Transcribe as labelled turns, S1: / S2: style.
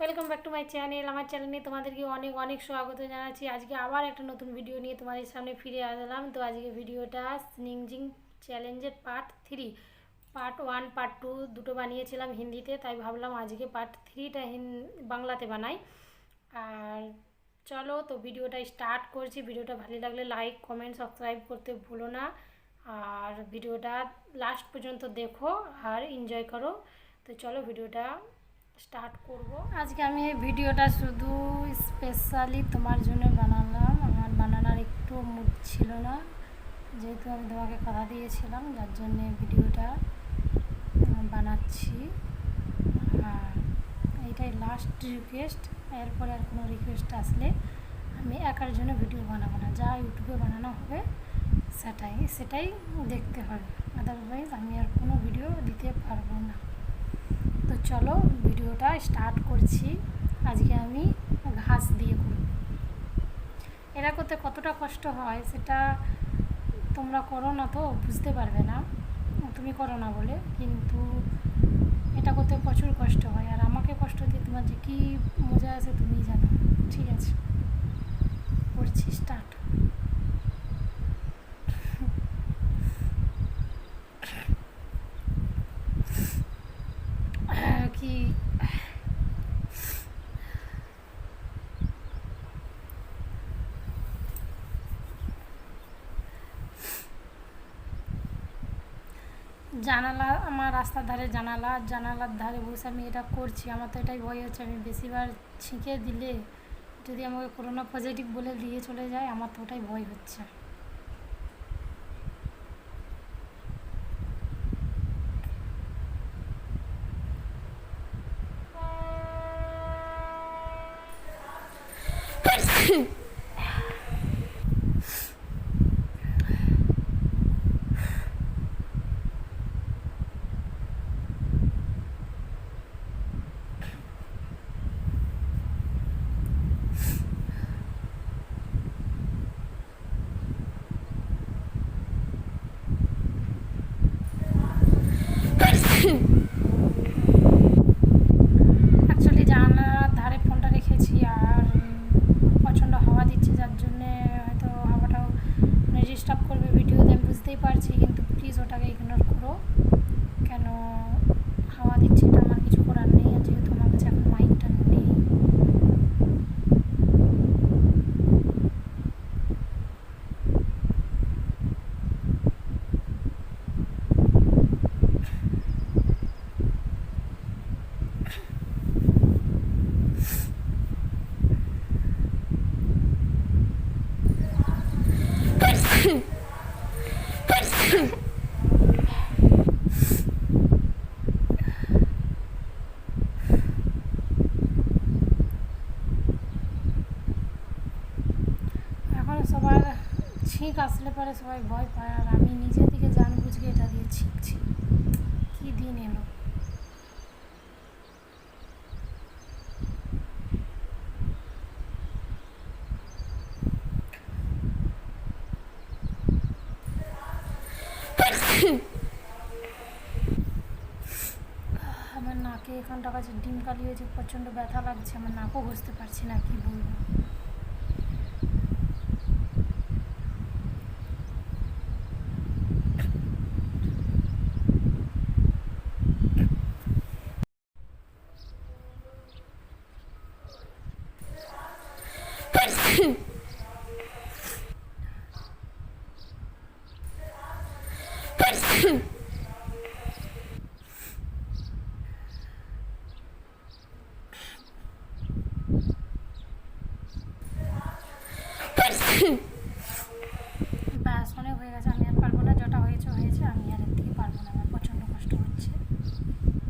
S1: Welcome back to my channel. আমার চ্যানেলে তোমাদেরকে অনেক অনেক স্বাগত জানাচ্ছি। আজকে আবার একটা নতুন ভিডিও নিয়ে তোমাদের সামনে ফিরে আসলাম। তো আজকে ভিডিওটা স্নিংজিং চ্যালেঞ্জের পার্ট 1 পার্ট 2 দুটো বানিয়েছিলাম হিন্দিতে, তাই ভাবলাম আজকে পার্ট 3টা বাংলাতে বানাই। আর চলো তো ভিডিওটা স্টার্ট করছি। ভিডিওটা ভালো লাগলে লাইক কমেন্ট সাবস্ক্রাইব করতে ভুলো না, আর ভিডিওটা লাস্ট পর্যন্ত দেখো আর এনজয় করো। তো চলো ভিডিওটা স্টার্ট করব। আজকে আমি এই ভিডিওটা শুধু স্পেশালি তোমার জন্য বানালাম। আমার বানানোর একটু মুড ছিল না, যেহেতু আমি তোমাকে কথা দিয়েছিলাম, যার জন্যে ভিডিওটা বানাচ্ছি। আর এইটাই লাস্ট রিকোয়েস্ট। এরপরে আর কোনো রিকোয়েস্ট আসলে আমি একার জন্য ভিডিও বানাবো না। যা ইউটিউবে বানানো হবে সেটাই দেখতে হবে, আদারওয়াইজ আমি আর কোনো ভিডিও দিতে পারবো না। তো চলো ভিডিওটা স্টার্ট করছি। আজকে আমি ঘাস দিয়ে করব। এরা করতে কতটা কষ্ট হয় সেটা তোমরা করো না তো বুঝতে পারবে না, তুমি করো না বলে, কিন্তু এটা করতে প্রচুর কষ্ট হয়। আর আমাকে কষ্ট দিয়ে তোমার যে কী মজা আছে তুমিই জানো। ঠিক আছে, করছি স্টার্ট। কি জানালা, আমার রাস্তার ধারে জানালার ধারে বসে আমি এটা করছি। আমার তো এটাই ভয় হচ্ছে, আমি বেশিবার ছিঁকে দিলে যদি আমাকে করোনা পজিটিভ বলে দিয়ে চলে যায়, আমার তো ওটাই ভয় হচ্ছে। অ্যাকচুয়ালি জানালার ধারে ফোনটা রেখেছি, আর প্রচণ্ড হাওয়া দিচ্ছে, যার জন্যে হয়তো হাওয়াটাও ডিস্টার্ব করবে ভিডিওতে, আমি বুঝতেই পারছি। কিন্তু প্লিজ ওটাকে ইগনোর করো। কেন হাওয়া দিচ্ছে এটা আমার কিছু করার নেই, আর যেহেতু আমার কাছে এখন মাইকটা নেই। এখন সবার ছিঁক আসলে পরে সবাই ভয় পায়, আর আমি নিজে থেকে জান বুঝকে এটা দিয়ে ছিঁকছি। কী দিন এলো। আমার নাকে এখানটা কাছে ডিম কালি হয়েছে, প্রচণ্ড ব্যথা লাগছে, আমার নাকও ঘষতে পারছি না, কি বলবো।